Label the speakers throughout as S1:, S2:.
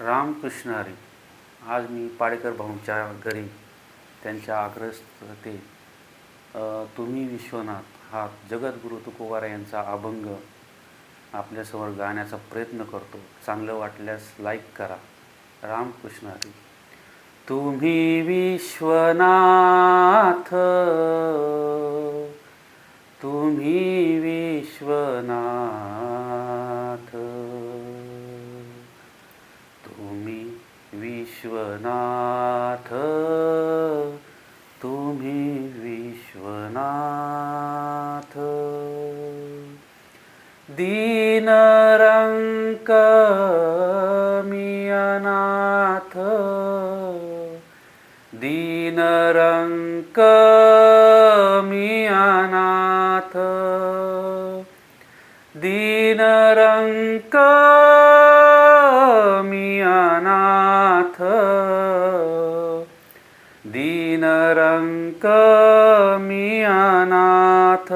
S1: रामकृष्ण हरी. आज मी पाडेकर भाऊंच्या घरी त्यांच्या आग्रहस्थते तुम्ही विश्वनाथ हा जगद्गुरू तुकोबारा यांचा अभंग आपल्यासमोर गाण्याचा प्रयत्न करतो. चांगलं वाटल्यास लाईक करा. रामकृष्ण हरी. तुम्ही विश्वनाथ, तुम्ही विश्वनाथ, तुम्ही विश्वनाथ, तुम्ही विश्वनाथ. दीनरंक मी अनाथ, दीनरंक मी अनाथ, दीनरंक मी अनाथ, दीनरंक मी अनाथ.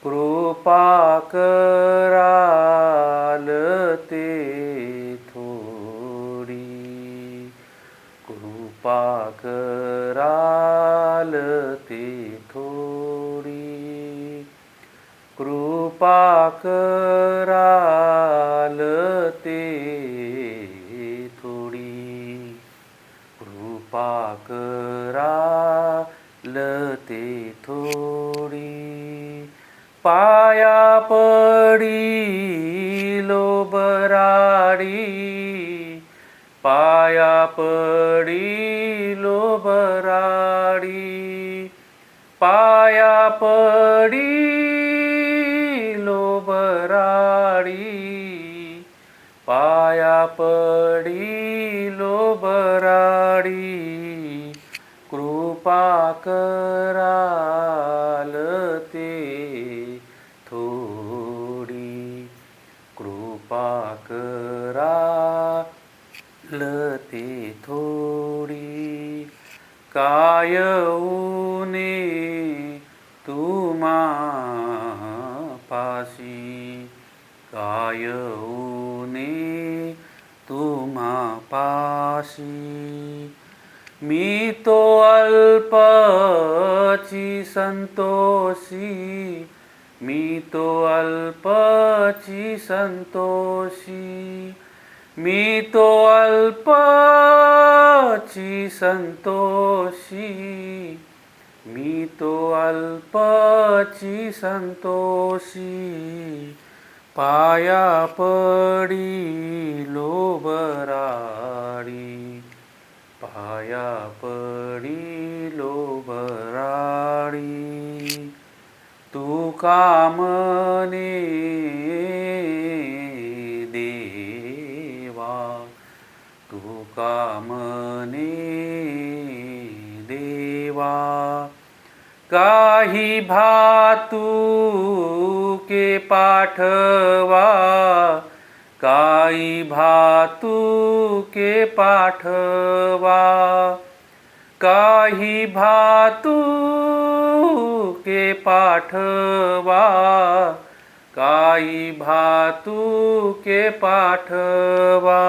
S1: कृपा कराल ते थोडी, कृपा कराल ते थोडी, कृपा कराल ते थोडी, कृपा कराल ते थोडी. पाया पडिलो बराडी, पाया पडिलो बराडी, पाया पडिलो बराडी, पाया पडिलो बराडी. कृपा कराल ते थोडी, कृपा कराल ते थोडी. काय ऊने तुम्हा पाशी, काय ऊने तुम्हा पाशी. मी तो अल्पची संतोषी, मी तो अल्पची संतोषी, मी तो अल्पची संतोषी, मी तो अल्पची संतोषी. पाया पडिलो बराडी, पाया पडिलो बराडी. तुका म्हणे देवा, तुका म्हणे देवा. काही भातुके पाठवा, काही भातुके पाठवा, काही भातुके पाठवा, काही भातुके पाठवा.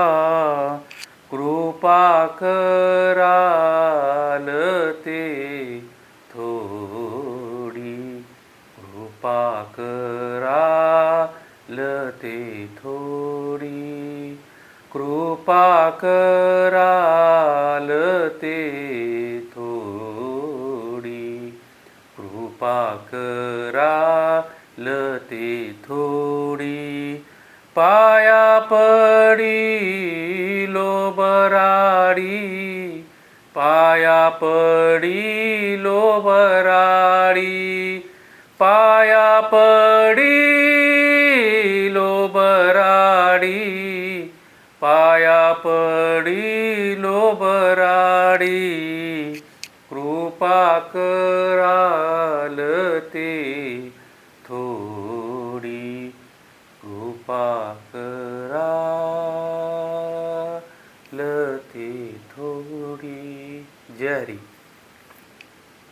S1: कृपा कराल ते थोडी, कृपा कराल ते थोडी, कृपा कराल ते थोडी, कृपा कराल ते थोडी. पाया पडिलो बराडी, पाया पडिलो बराडी, पाया पडिलो बराडी, पाया पडिलो बराडी. कृपा कराल ते थोडी, कृपा